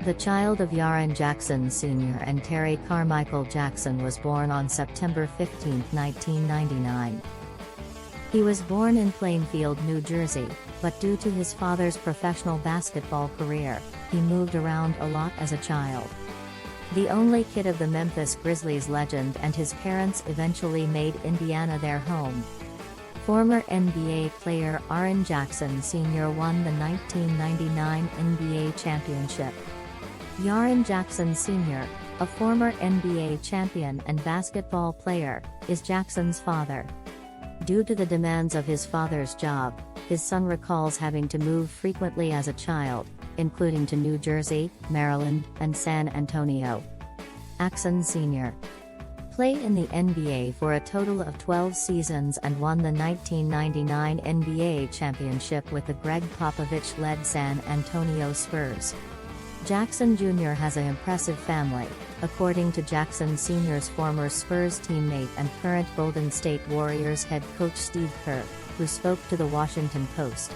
The child of Jaren Jackson Jr. and Terry Carmichael Jackson was born on September 15, 1999. He was born in Plainfield, New Jersey, but due to his father's professional basketball career, he moved around a lot as a child. The only kid of the Memphis Grizzlies legend and his parents eventually made Indiana their home. Former NBA player Jaren Jackson Jr. won the 1999 NBA championship. Jaren Jackson Jr., a former NBA champion and basketball player, is Jackson's father. Due to the demands of his father's job, his son recalls having to move frequently as a child, including to New Jersey, Maryland, and San Antonio. Jackson Sr. played in the NBA for a total of 12 seasons and won the 1999 NBA championship with the Greg Popovich-led San Antonio Spurs. Jackson Jr. has an impressive family, according to Jackson Sr.'s former Spurs teammate and current Golden State Warriors head coach Steve Kerr, who spoke to the Washington Post.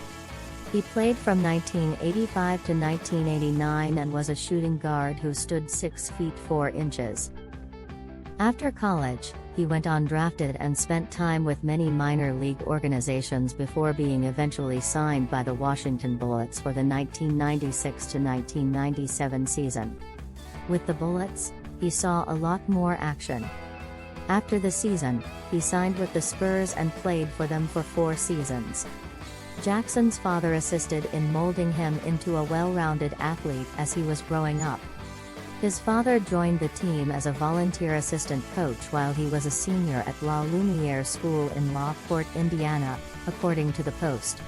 He played from 1985 to 1989 and was a shooting guard who stood 6 feet 4 inches. After college, he went undrafted and spent time with many minor league organizations before being eventually signed by the Washington Bullets for the 1996 to 1997 season. With the Bullets, he saw a lot more action. After the season, he signed with the Spurs and played for them for 4 seasons. Jackson's father assisted in molding him into a well-rounded athlete as he was growing up. His father joined the team as a volunteer assistant coach while he was a senior at La Lumiere School in Lockport, Indiana, according to the Post.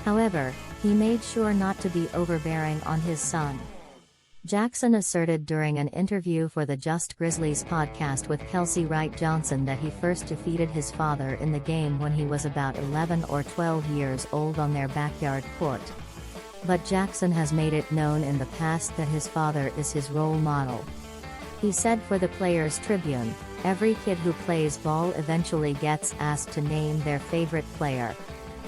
However, he made sure not to be overbearing on his son. Jackson asserted during an interview for the Just Grizzlies podcast with Kelsey Wright Johnson that he first defeated his father in the game when he was about 11 or 12 years old on their backyard court. But Jackson has made it known in the past that his father is his role model. He said for the Players Tribune, "Every kid who plays ball eventually gets asked to name their favorite player.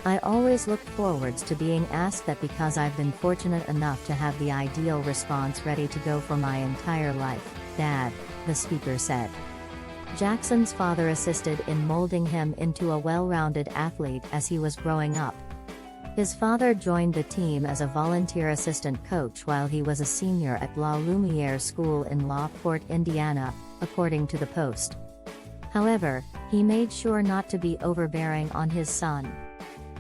I always look forwards to being asked that because I've been fortunate enough to have the ideal response ready to go for my entire life, Dad," the speaker said. Jackson's father assisted in molding him into a well-rounded athlete as he was growing up. His father joined the team as a volunteer assistant coach while he was a senior at La Lumiere School in Lockport, Indiana, according to the Post. However, he made sure not to be overbearing on his son.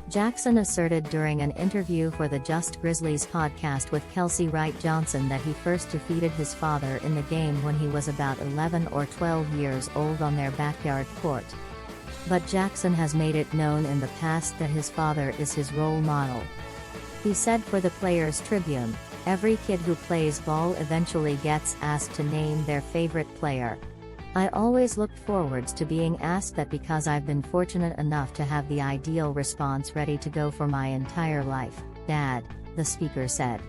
Jackson asserted during an interview for the Just Grizzlies podcast with Kelsey Wright Johnson that he first defeated his father in the game when he was about 11 or 12 years old on their backyard court. But Jackson has made it known in the past that his father is his role model. He said for the Players Tribune, "Every kid who plays ball eventually gets asked to name their favorite player. I always looked forwards to being asked that because I've been fortunate enough to have the ideal response ready to go for my entire life, Dad," the speaker said.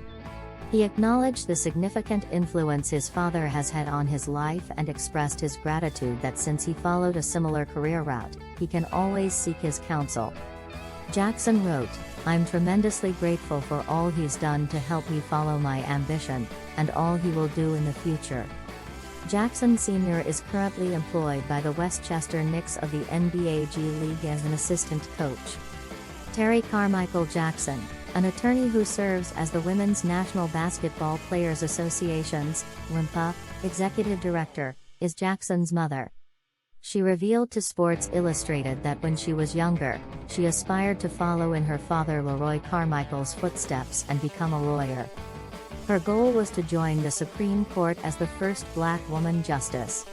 He acknowledged the significant influence his father has had on his life and expressed his gratitude that since he followed a similar career route, he can always seek his counsel. Jackson wrote, "I'm tremendously grateful for all he's done to help me follow my ambition, and all he will do in the future." Jackson Sr. is currently employed by the Westchester Knicks of the NBA G League as an assistant coach. Terry Carmichael Jackson, an attorney who serves as the Women's National Basketball Players Association's WNBA executive director, is Jackson's mother. She revealed to Sports Illustrated that when she was younger, she aspired to follow in her father Leroy Carmichael's footsteps and become a lawyer. Her goal was to join the Supreme Court as the first black woman justice.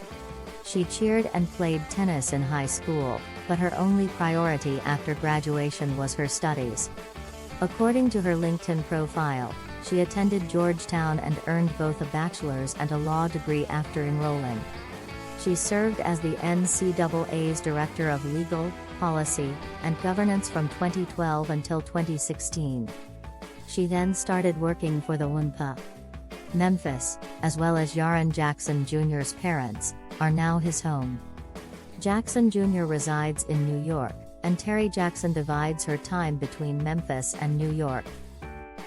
She cheered and played tennis in high school, but her only priority after graduation was her studies. According to her LinkedIn profile, she attended Georgetown and earned both a bachelor's and a law degree after enrolling. She served as the NCAA's Director of Legal, Policy, and Governance from 2012 until 2016. She then started working for the WNBA. Memphis, as well as Jaren Jackson Jr.'s parents, are now his home. Jackson Jr. resides in New York, and Terry Jackson divides her time between Memphis and New York.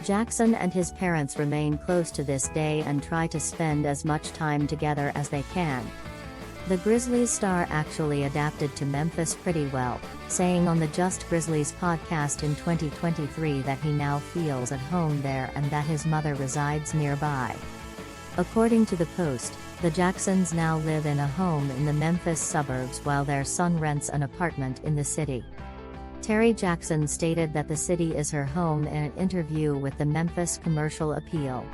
Jackson and his parents remain close to this day and try to spend as much time together as they can. The Grizzlies star actually adapted to Memphis pretty well, saying on the Just Grizzlies podcast in 2023 that he now feels at home there and that his mother resides nearby. According to the Post, the Jacksons now live in a home in the Memphis suburbs while their son rents an apartment in the city. Terry Jackson stated that the city is her home in an interview with the Memphis Commercial Appeal.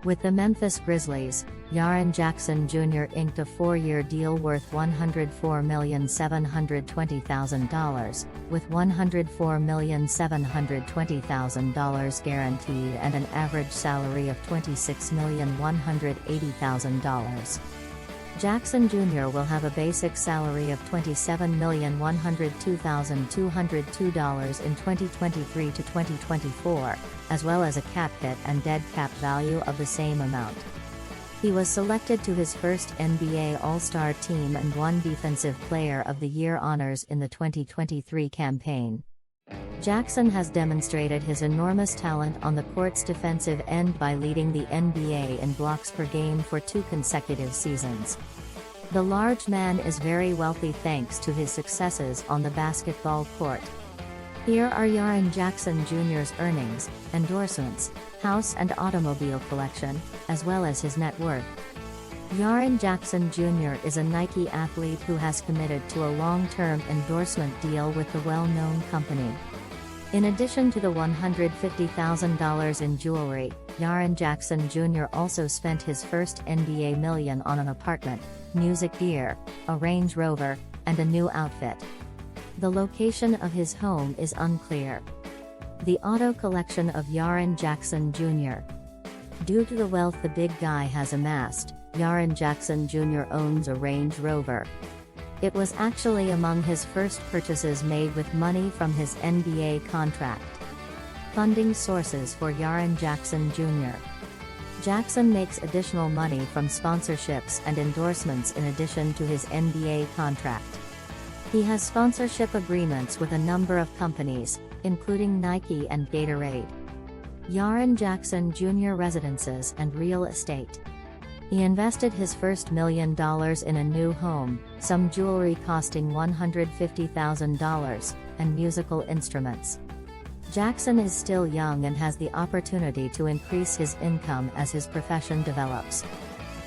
With the Memphis Grizzlies, Jaren Jackson Jr. inked a 4-year deal worth $104,720,000, with $104,720,000 guaranteed and an average salary of $26,180,000. Jackson Jr. will have a basic salary of $27,102,202 in 2023 to 2024, as well as a cap hit and dead cap value of the same amount. He was selected to his first NBA All-Star team and won Defensive Player of the Year honors in the 2023 campaign. Jackson has demonstrated his enormous talent on the court's defensive end by leading the NBA in blocks per game for 2 consecutive seasons. The large man is very wealthy thanks to his successes on the basketball court. Here are Jaren Jackson Jr.'s earnings, endorsements, house and automobile collection, as well as his net worth. Jaren Jackson Jr. is a Nike athlete who has committed to a long-term endorsement deal with the well-known company. In addition to the $150,000 in jewelry, Jaren Jackson Jr. also spent his first NBA million on an apartment, music gear, a Range Rover, and a new outfit. The location of his home is unclear. The auto collection of Jaren Jackson Jr. Due to the wealth the big guy has amassed, Jaren Jackson Jr. owns a Range Rover. It was actually among his first purchases made with money from his NBA contract. Funding sources for Jaren Jackson Jr. Jackson makes additional money from sponsorships and endorsements in addition to his NBA contract. He has sponsorship agreements with a number of companies, including Nike and Gatorade. Jaren Jackson Jr. residences and real estate. He invested his first $1 million in a new home, some jewelry costing $150,000, and musical instruments. Jackson is still young and has the opportunity to increase his income as his profession develops.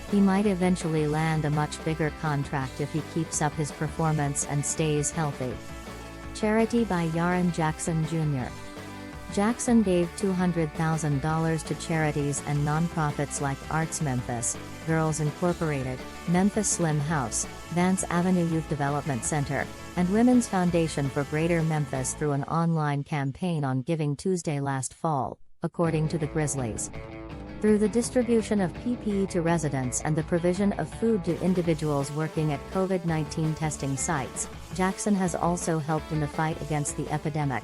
He might eventually land a much bigger contract if he keeps up his performance and stays healthy. Charity by Jaren Jackson Jr. Jackson gave $200,000 to charities and nonprofits like Arts Memphis, Girls Incorporated, Memphis Slim House, Vance Avenue Youth Development Center, and Women's Foundation for Greater Memphis through an online campaign on Giving Tuesday last fall, according to the Grizzlies. Through the distribution of PPE to residents and the provision of food to individuals working at COVID-19 testing sites, Jackson has also helped in the fight against the epidemic.